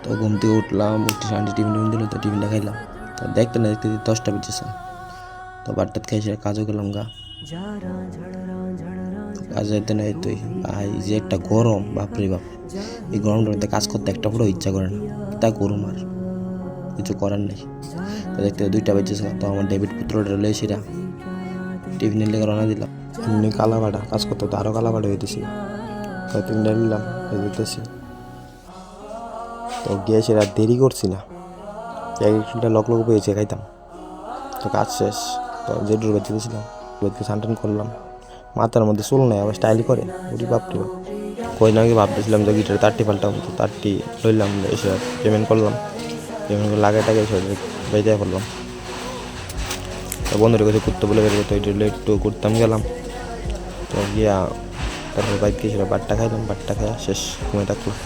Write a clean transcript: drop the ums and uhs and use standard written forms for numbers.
তো ঘুম থেকে উঠলাম, উঠে আন্টি টিফিন দিল, তো টিফিনটা খাইলাম। তো দেখতে না দেখতে 10টা বেজেছে। তো বাটটাত খাই সেটা কাজও গেলাম গা। কাজ যাইতে না তুই ভাই, যে একটা গরম, বাপরে বাপ। এই গরমটার মধ্যে কাজ করতে একটা পুরো ইচ্ছা করে না। তা গরম আর কিছু করার নেই। তো দেখতে 2টা বেজেছে। তো আমার ডেবিট পুত্রটা রইলে সেটা টিফিনের লেগে রওনা দিলাম। এমনি কালাভাড়া কাজ করতে তো আরও কালাভাড়া হইতেছি। তো টিফিনটা নিলাম, যেতেছি। তো গিয়ে সেটা দেরি করছি না, একটা লক পেয়েছে খাইতাম। তো কাজ শেষ। তো জেডুর বাড়িতে গেছিলাম, বাড়িতে স্নান করলাম। মাথার মধ্যে চুল নেই, আবার স্টাইল করে ওটি বাপরে বাপ। কদিন আগে ভাবতেছিলাম যে গিটারে তারটি পাল্টাম, তো তারটি লইলাম, এসে পেমেন্ট করলাম। পেমেন্ট করে লাগাই টাকা এসে বেঁধে করলাম। তো বন্ধুদের কাছে ঘুরতে বলে বেরোবো, তো এটা একটু ঘুরতাম গেলাম। তো গিয়া তারপরে বাইক গিয়েছিল, বাট্টা খাইলাম, বাট্টা খাইয়া শেষ ঘুমিয়ে থাকলাম।